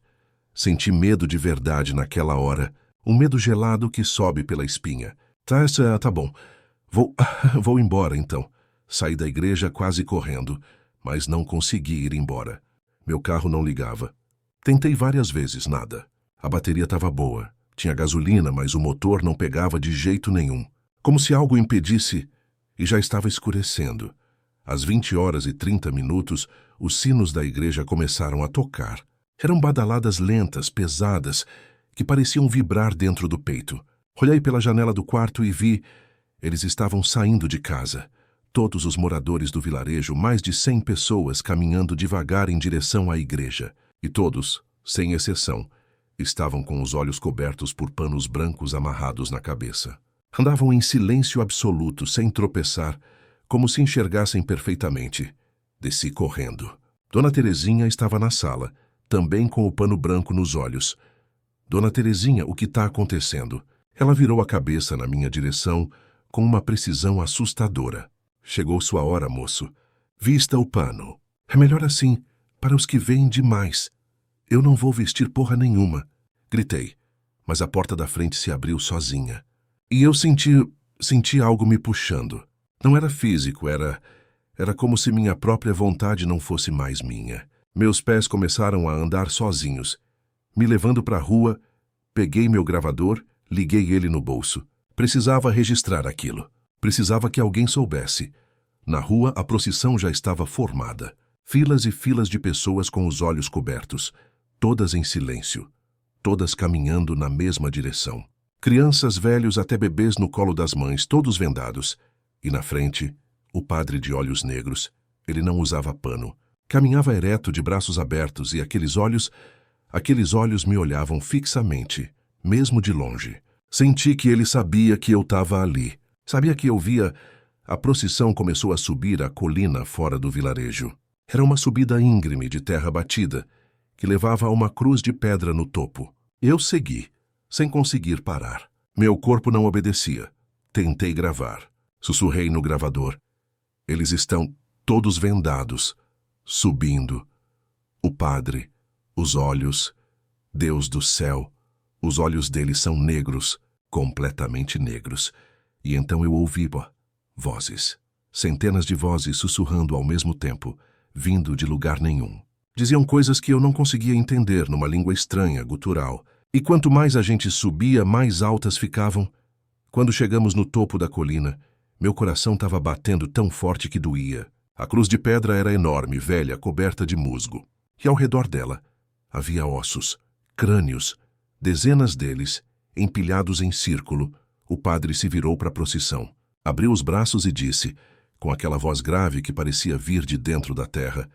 Senti medo de verdade naquela hora, um medo gelado que sobe pela espinha. Tá bom. Vou embora, então. Saí da igreja quase correndo, mas não consegui ir embora. Meu carro não ligava. Tentei várias vezes, nada. A bateria estava boa. Tinha gasolina, mas o motor não pegava de jeito nenhum. Como se algo impedisse, e já estava escurecendo. Às 20h30, os sinos da igreja começaram a tocar. Eram badaladas lentas, pesadas, que pareciam vibrar dentro do peito. Olhei pela janela do quarto e vi... Eles estavam saindo de casa. Todos os moradores do vilarejo, mais de 100 pessoas caminhando devagar em direção à igreja. E todos, sem exceção, estavam com os olhos cobertos por panos brancos amarrados na cabeça. Andavam em silêncio absoluto, sem tropeçar, como se enxergassem perfeitamente. Desci correndo. Dona Terezinha estava na sala, também com o pano branco nos olhos. Dona Terezinha, o que está acontecendo? Ela virou a cabeça na minha direção com uma precisão assustadora. Chegou sua hora, moço. Vista o pano. É melhor assim, para os que veem demais. Eu não vou vestir porra nenhuma. Gritei, mas a porta da frente se abriu sozinha. E eu senti algo me puxando. Não era físico, era como se minha própria vontade não fosse mais minha. Meus pés começaram a andar sozinhos. Me levando para a rua, peguei meu gravador, liguei ele no bolso. Precisava registrar aquilo. Precisava que alguém soubesse. Na rua, a procissão já estava formada. Filas e filas de pessoas com os olhos cobertos. Todas em silêncio. Todas caminhando na mesma direção. Crianças, velhos, até bebês no colo das mães, todos vendados. E na frente, o padre de olhos negros. Ele não usava pano. Caminhava ereto, de braços abertos, e aqueles olhos me olhavam fixamente, mesmo de longe. Senti que ele sabia que eu estava ali. Sabia que eu via... A procissão começou a subir a colina fora do vilarejo. Era uma subida íngreme de terra batida, que levava a uma cruz de pedra no topo. Eu segui, sem conseguir parar. Meu corpo não obedecia. Tentei gravar. Sussurrei no gravador. Eles estão todos vendados, subindo. O padre, os olhos, Deus do céu, os olhos deles são negros, completamente negros. E então eu ouvi vozes, centenas de vozes sussurrando ao mesmo tempo, vindo de lugar nenhum. Diziam coisas que eu não conseguia entender numa língua estranha, gutural. E quanto mais a gente subia, mais altas ficavam. Quando chegamos no topo da colina, meu coração estava batendo tão forte que doía. A cruz de pedra era enorme, velha, coberta de musgo. E ao redor dela havia ossos, crânios, dezenas deles, empilhados em círculo. O padre se virou para a procissão, abriu os braços e disse, com aquela voz grave que parecia vir de dentro da terra: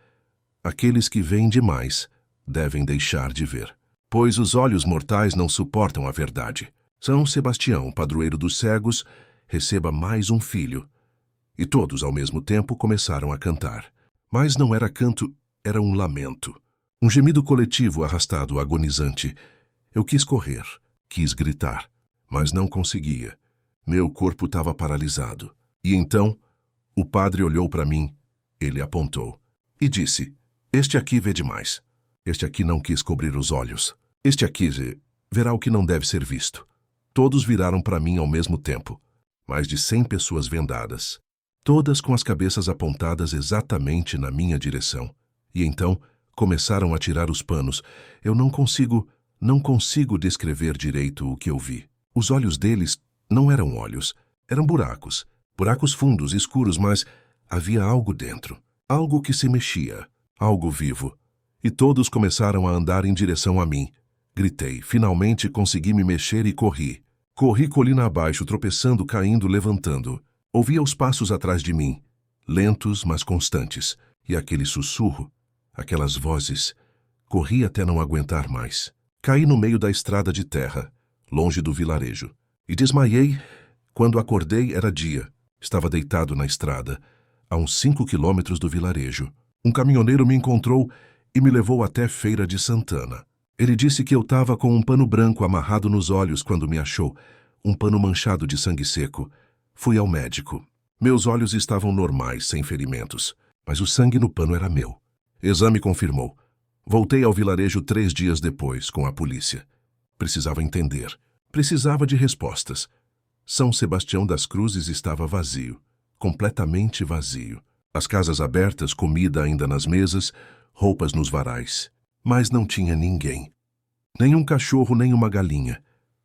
aqueles que veem demais devem deixar de ver, pois os olhos mortais não suportam a verdade. São Sebastião, padroeiro dos cegos, receba mais um filho. E todos, ao mesmo tempo, começaram a cantar. Mas não era canto, era um lamento. Um gemido coletivo arrastado, agonizante. Eu quis correr, quis gritar, mas não conseguia. Meu corpo estava paralisado. E então, o padre olhou para mim, ele apontou e disse: este aqui vê demais. Este aqui não quis cobrir os olhos. Este aqui verá o que não deve ser visto. Todos viraram para mim ao mesmo tempo. Mais de 100 pessoas vendadas, todas com as cabeças apontadas exatamente na minha direção. E então começaram a tirar os panos. Eu não consigo descrever direito o que eu vi. Os olhos deles não eram olhos, eram buracos. Buracos fundos, escuros, mas havia algo dentro. Algo que se mexia, algo vivo. E todos começaram a andar em direção a mim. Gritei, finalmente consegui me mexer e corri. Corri colina abaixo, tropeçando, caindo, levantando. Ouvia os passos atrás de mim, lentos, mas constantes. E aquele sussurro, aquelas vozes. Corri até não aguentar mais. Caí no meio da estrada de terra, longe do vilarejo. E desmaiei. Quando acordei, era dia. Estava deitado na estrada, a uns 5 quilômetros do vilarejo. Um caminhoneiro me encontrou e me levou até Feira de Santana. Ele disse que eu estava com um pano branco amarrado nos olhos quando me achou, um pano manchado de sangue seco. Fui ao médico. Meus olhos estavam normais, sem ferimentos, mas o sangue no pano era meu. Exame confirmou. Voltei ao vilarejo 3 dias depois, com a polícia. Precisava entender. Precisava de respostas. São Sebastião das Cruzes estava vazio. Completamente vazio. As casas abertas, comida ainda nas mesas, roupas nos varais. Mas não tinha ninguém. Nem um cachorro, nem uma galinha.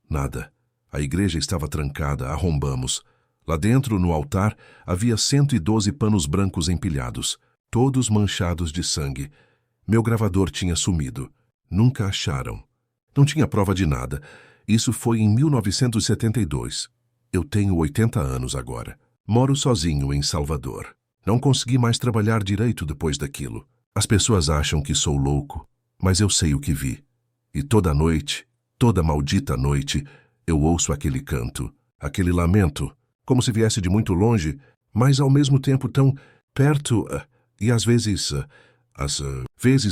Nada. A igreja estava trancada, arrombamos. Lá dentro, no altar, havia 112 panos brancos empilhados, todos manchados de sangue. Meu gravador tinha sumido. Nunca acharam. Não tinha prova de nada. Isso foi em 1972. Eu tenho 80 anos agora. Moro sozinho em Salvador. Não consegui mais trabalhar direito depois daquilo. As pessoas acham que sou louco, mas eu sei o que vi. E toda noite, toda maldita noite, eu ouço aquele canto, aquele lamento, como se viesse de muito longe, mas ao mesmo tempo tão perto, e às vezes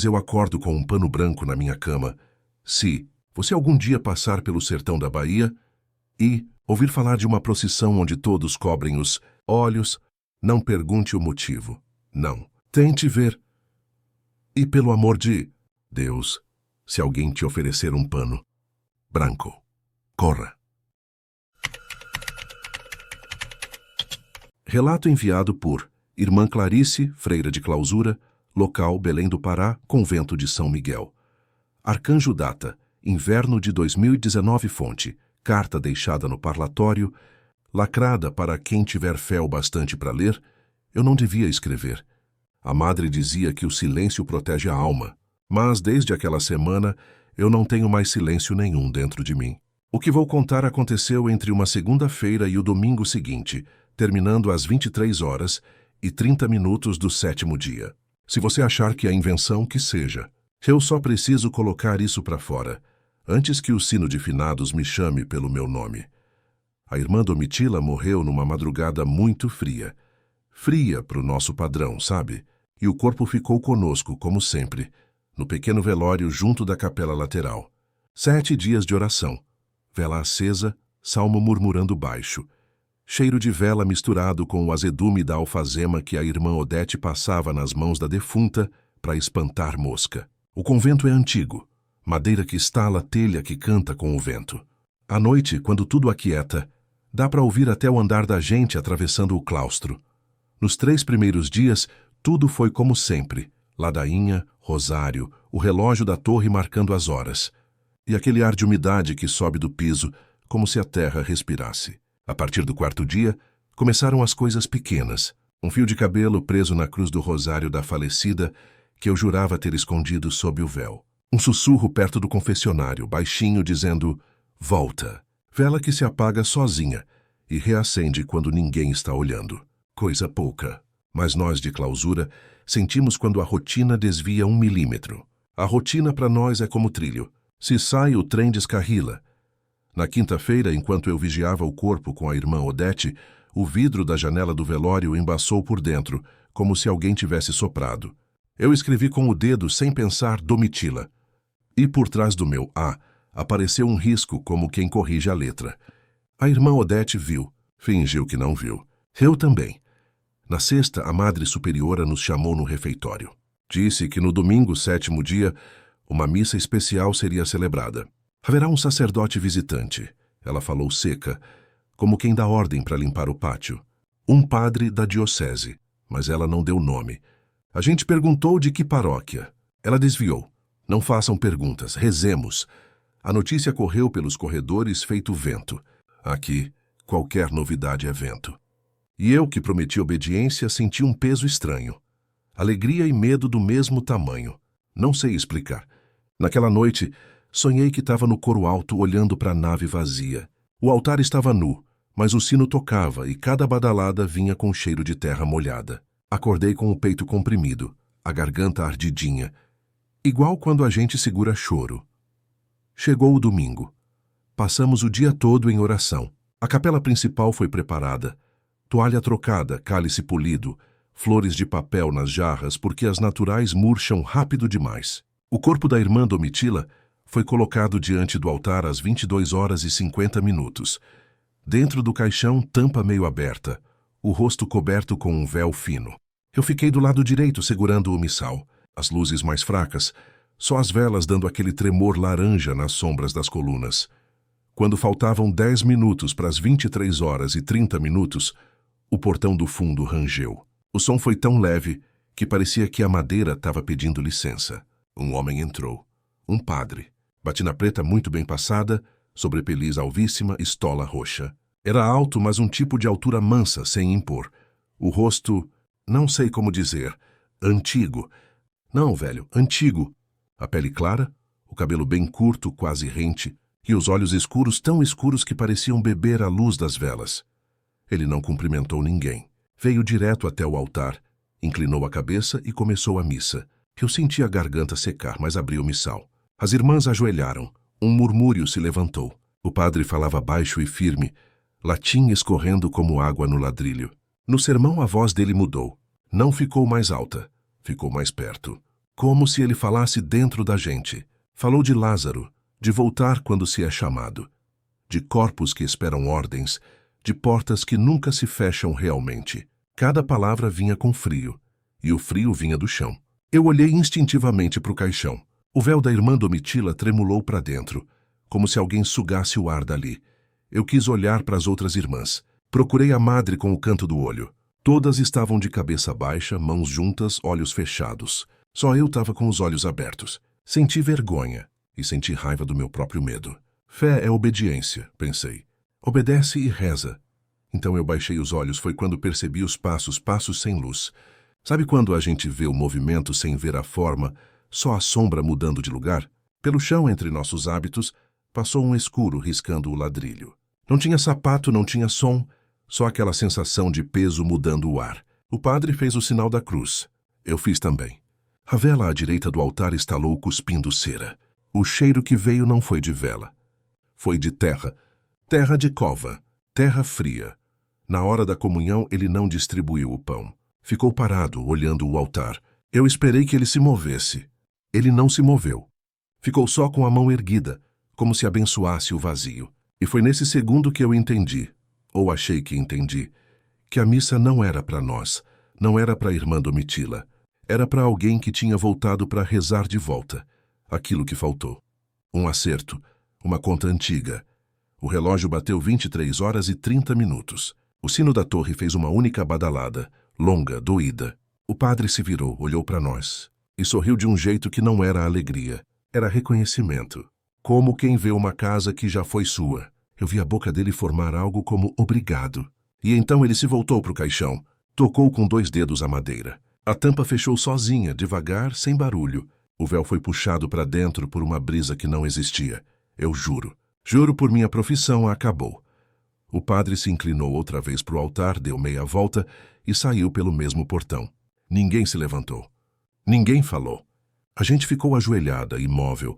eu acordo com um pano branco na minha cama. Se você algum dia passar pelo sertão da Bahia e ouvir falar de uma procissão onde todos cobrem os olhos, não pergunte o motivo. Não. Tente ver. E pelo amor de Deus, se alguém te oferecer um pano branco, corra. Relato enviado por Irmã Clarice, freira de clausura, local Belém do Pará, convento de São Miguel. Arcanjo data, inverno de 2019, fonte, carta deixada no parlatório, lacrada para quem tiver fé o bastante para ler. Eu não devia escrever. A madre dizia que o silêncio protege a alma, mas desde aquela semana eu não tenho mais silêncio nenhum dentro de mim. O que vou contar aconteceu entre uma segunda-feira e o domingo seguinte, terminando às 23h30 do 7º dia. Se você achar que é invenção, que seja. Eu só preciso colocar isso para fora, antes que o sino de finados me chame pelo meu nome. A irmã Domitila morreu numa madrugada muito fria. Fria pro nosso padrão, sabe? E o corpo ficou conosco, como sempre, no pequeno velório junto da capela lateral. 7 dias de oração. Vela acesa, salmo murmurando baixo. Cheiro de vela misturado com o azedume da alfazema que a irmã Odete passava nas mãos da defunta para espantar mosca. O convento é antigo. Madeira que estala, telha que canta com o vento. À noite, quando tudo aquieta, dá para ouvir até o andar da gente atravessando o claustro. Nos 3 primeiros dias, tudo foi como sempre. Ladainha, rosário, o relógio da torre marcando as horas. E aquele ar de umidade que sobe do piso, como se a terra respirasse. A partir do 4º dia, começaram as coisas pequenas. Um fio de cabelo preso na cruz do rosário da falecida, que eu jurava ter escondido sob o véu. Um sussurro perto do confessionário, baixinho, dizendo, volta. Vela que se apaga sozinha e reacende quando ninguém está olhando. Coisa pouca. Mas nós de clausura sentimos quando a rotina desvia 1 milímetro. A rotina para nós é como trilho. Se sai, o trem descarrila. Na quinta-feira, enquanto eu vigiava o corpo com a irmã Odete, o vidro da janela do velório embaçou por dentro, como se alguém tivesse soprado. Eu escrevi com o dedo, sem pensar, Domitila. E por trás do meu A, apareceu um risco como quem corrige a letra. A irmã Odete viu, fingiu que não viu. Eu também. Na sexta, a Madre Superiora nos chamou no refeitório. Disse que no domingo, 7º dia, uma missa especial seria celebrada. Haverá um sacerdote visitante, ela falou seca, como quem dá ordem para limpar o pátio. Um padre da diocese, mas ela não deu nome. A gente perguntou de que paróquia. Ela desviou. Não façam perguntas, rezemos. A notícia correu pelos corredores feito vento. Aqui, qualquer novidade é vento. E eu, que prometi obediência, senti um peso estranho. Alegria e medo do mesmo tamanho. Não sei explicar. Naquela noite, sonhei que estava no coro alto olhando para a nave vazia. O altar estava nu, mas o sino tocava e cada badalada vinha com cheiro de terra molhada. Acordei com o peito comprimido, a garganta ardidinha, igual quando a gente segura choro. Chegou o domingo. Passamos o dia todo em oração. A capela principal foi preparada. Toalha trocada, cálice polido, flores de papel nas jarras porque as naturais murcham rápido demais. O corpo da irmã Domitila Foi colocado diante do altar às 22h50. Dentro do caixão, tampa meio aberta, o rosto coberto com um véu fino. Eu fiquei do lado direito segurando o missal. As luzes mais fracas, só as velas dando aquele tremor laranja nas sombras das colunas. Quando faltavam 10 minutos para as 23h30, o portão do fundo rangeu. O som foi tão leve que parecia que a madeira estava pedindo licença. Um homem entrou. Um padre. Batina preta muito bem passada, sobrepeliz alvíssima, estola roxa. Era alto, mas um tipo de altura mansa, sem impor. O rosto, não sei como dizer, antigo. Não, velho, antigo. A pele clara, o cabelo bem curto, quase rente, e os olhos escuros, tão escuros que pareciam beber a luz das velas. Ele não cumprimentou ninguém. Veio direto até o altar, inclinou a cabeça e começou a missa. Eu senti a garganta secar, mas abri o missal. As irmãs ajoelharam. Um murmúrio se levantou. O padre falava baixo e firme, latim escorrendo como água no ladrilho. No sermão a voz dele mudou. Não ficou mais alta, ficou mais perto. Como se ele falasse dentro da gente. Falou de Lázaro, de voltar quando se é chamado. De corpos que esperam ordens, de portas que nunca se fecham realmente. Cada palavra vinha com frio, e o frio vinha do chão. Eu olhei instintivamente para o caixão. O véu da irmã Domitila tremulou para dentro, como se alguém sugasse o ar dali. Eu quis olhar para as outras irmãs. Procurei a madre com o canto do olho. Todas estavam de cabeça baixa, mãos juntas, olhos fechados. Só eu estava com os olhos abertos. Senti vergonha e senti raiva do meu próprio medo. Fé é obediência, pensei. Obedece e reza. Então eu baixei os olhos, foi quando percebi os passos sem luz. Sabe quando a gente vê o movimento sem ver a forma, só a sombra mudando de lugar? Pelo chão entre nossos hábitos, passou um escuro riscando o ladrilho. Não tinha sapato, não tinha som, só aquela sensação de peso mudando o ar. O padre fez o sinal da cruz. Eu fiz também. A vela à direita do altar estalou cuspindo cera. O cheiro que veio não foi de vela. Foi de terra. Terra de cova. Terra fria. Na hora da comunhão, ele não distribuiu o pão. Ficou parado, olhando o altar. Eu esperei que ele se movesse. Ele não se moveu. Ficou só com a mão erguida, como se abençoasse o vazio. E foi nesse segundo que eu entendi, ou achei que entendi, que a missa não era para nós, não era para a irmã Domitila. Era para alguém que tinha voltado para rezar de volta. Aquilo que faltou. Um acerto, uma conta antiga. O relógio bateu 23h30. O sino da torre fez uma única badalada, longa, doída. O padre se virou, olhou para nós e sorriu de um jeito que não era alegria. Era reconhecimento. Como quem vê uma casa que já foi sua. Eu vi a boca dele formar algo como obrigado. E então ele se voltou para o caixão. Tocou com 2 dedos a madeira. A tampa fechou sozinha, devagar, sem barulho. O véu foi puxado para dentro por uma brisa que não existia. Eu juro. Juro por minha profissão, acabou. O padre se inclinou outra vez para o altar, deu meia volta e saiu pelo mesmo portão. Ninguém se levantou. Ninguém falou. A gente ficou ajoelhada, imóvel,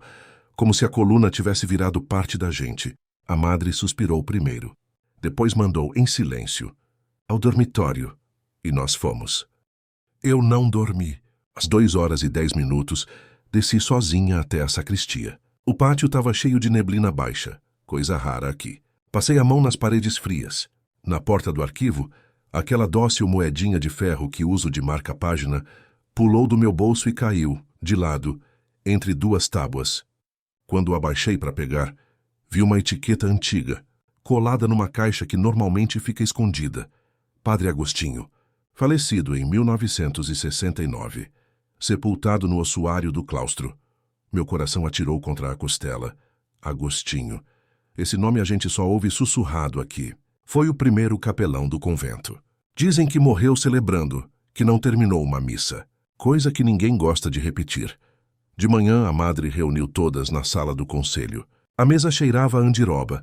como se a coluna tivesse virado parte da gente. A madre suspirou primeiro. Depois mandou, em silêncio, ao dormitório. E nós fomos. Eu não dormi. Às 2h10, desci sozinha até a sacristia. O pátio estava cheio de neblina baixa, coisa rara aqui. Passei a mão nas paredes frias. Na porta do arquivo, aquela dócil moedinha de ferro que uso de marca-página pulou do meu bolso e caiu, de lado, entre 2 tábuas. Quando abaixei para pegar, vi uma etiqueta antiga, colada numa caixa que normalmente fica escondida. Padre Agostinho, falecido em 1969, sepultado no ossuário do claustro. Meu coração atirou contra a costela. Agostinho. Esse nome a gente só ouve sussurrado aqui. Foi o primeiro capelão do convento. Dizem que morreu celebrando, que não terminou uma missa. Coisa que ninguém gosta de repetir. De manhã, a madre reuniu todas na sala do conselho. A mesa cheirava a andiroba,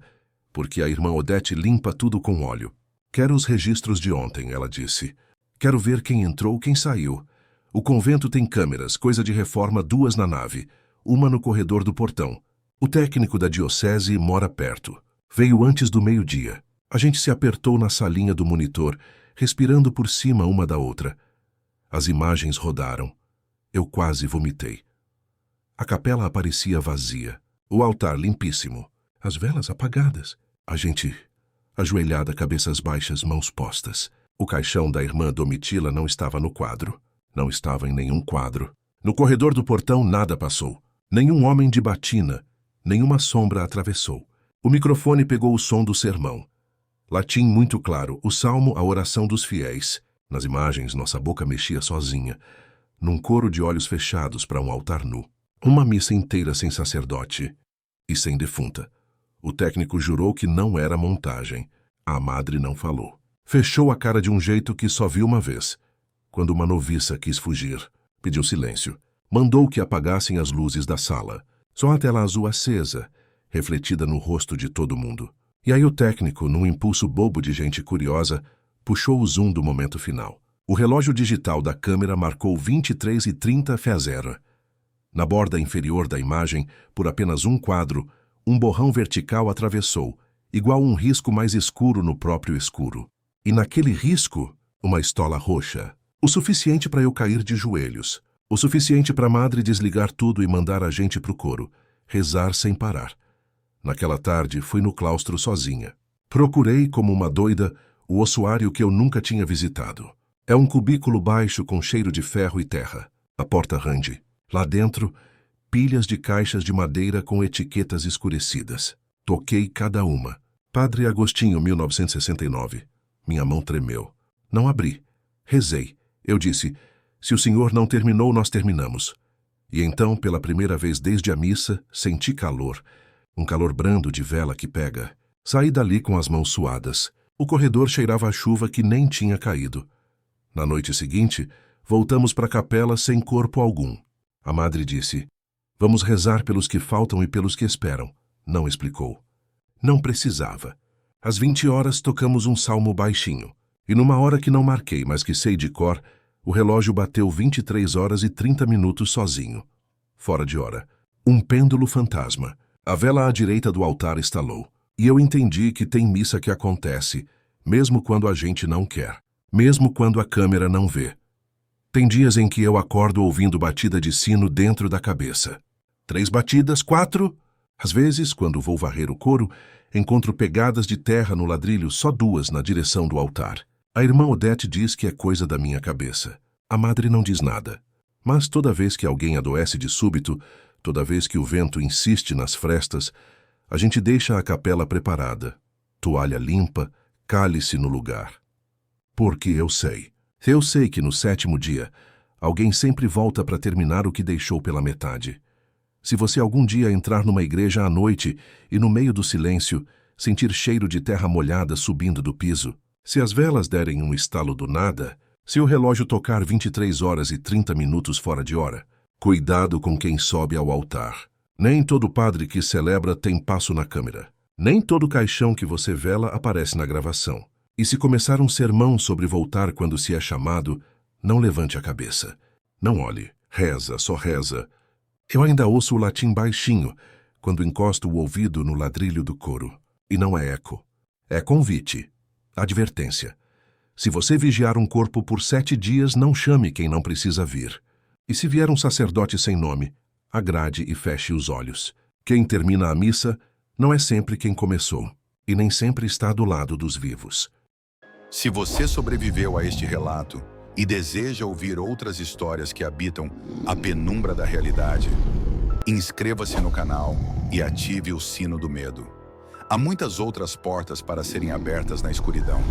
porque a irmã Odete limpa tudo com óleo. Quero os registros de ontem, ela disse. Quero ver quem entrou, quem saiu. O convento tem câmeras, coisa de reforma, 2 na nave, uma no corredor do portão. O técnico da diocese mora perto. Veio antes do meio-dia. A gente se apertou na salinha do monitor, respirando por cima uma da outra. As imagens rodaram. Eu quase vomitei. A capela aparecia vazia. O altar limpíssimo. As velas apagadas. A gente ajoelhada, cabeças baixas, mãos postas. O caixão da irmã Domitila não estava no quadro. Não estava em nenhum quadro. No corredor do portão nada passou. Nenhum homem de batina, nenhuma sombra atravessou. O microfone pegou o som do sermão. Latim muito claro, o salmo, a oração dos fiéis. Nas imagens, nossa boca mexia sozinha, num coro de olhos fechados para um altar nu. Uma missa inteira sem sacerdote e sem defunta. O técnico jurou que não era montagem. A madre não falou. Fechou a cara de um jeito que só viu uma vez. Quando uma noviça quis fugir, pediu silêncio. Mandou que apagassem as luzes da sala. Só a tela azul acesa, refletida no rosto de todo mundo. E aí o técnico, num impulso bobo de gente curiosa, puxou o zoom do momento final. O relógio digital da câmera marcou 23h30. Na borda inferior da imagem, por apenas um quadro, um borrão vertical atravessou, igual um risco mais escuro no próprio escuro. E naquele risco, uma estola roxa. O suficiente para eu cair de joelhos. O suficiente para a madre desligar tudo e mandar a gente pro coro, rezar sem parar. Naquela tarde, fui no claustro sozinha. Procurei, como uma doida, o ossuário que eu nunca tinha visitado. É um cubículo baixo com cheiro de ferro e terra. A porta range. Lá dentro, pilhas de caixas de madeira com etiquetas escurecidas. Toquei cada uma. Padre Agostinho, 1969. Minha mão tremeu. Não abri. Rezei. Eu disse, se o senhor não terminou, nós terminamos. E então, pela primeira vez desde a missa, senti calor. Um calor brando de vela que pega. Saí dali com as mãos suadas. O corredor cheirava a chuva que nem tinha caído. Na noite seguinte, voltamos para a capela sem corpo algum. A madre disse, vamos rezar pelos que faltam e pelos que esperam. Não explicou. Não precisava. Às 20 horas tocamos um salmo baixinho. E numa hora que não marquei, mas que sei de cor, o relógio bateu 23h30 sozinho. Fora de hora. Um pêndulo fantasma. A vela à direita do altar estalou. E eu entendi que tem missa que acontece, mesmo quando a gente não quer. Mesmo quando a câmera não vê. Tem dias em que eu acordo ouvindo batida de sino dentro da cabeça. 3 batidas, 4. Às vezes, quando vou varrer o coro, encontro pegadas de terra no ladrilho, só 2 na direção do altar. A irmã Odete diz que é coisa da minha cabeça. A madre não diz nada. Mas toda vez que alguém adoece de súbito, toda vez que o vento insiste nas frestas, a gente deixa a capela preparada. Toalha limpa, cálice no lugar. Porque eu sei. Eu sei que no 7º dia, alguém sempre volta para terminar o que deixou pela metade. Se você algum dia entrar numa igreja à noite e no meio do silêncio, sentir cheiro de terra molhada subindo do piso, se as velas derem um estalo do nada, se o relógio tocar 23h30 fora de hora, cuidado com quem sobe ao altar. Nem todo padre que celebra tem passo na câmera. Nem todo caixão que você vela aparece na gravação. E se começar um sermão sobre voltar quando se é chamado, não levante a cabeça. Não olhe. Reza, só reza. Eu ainda ouço o latim baixinho, quando encosto o ouvido no ladrilho do coro. E não é eco. É convite. Advertência. Se você vigiar um corpo por 7 dias, não chame quem não precisa vir. E se vier um sacerdote sem nome, agrade e feche os olhos. Quem termina a missa não é sempre quem começou, e nem sempre está do lado dos vivos. Se você sobreviveu a este relato e deseja ouvir outras histórias que habitam a penumbra da realidade, inscreva-se no canal e ative o sino do medo. Há muitas outras portas para serem abertas na escuridão.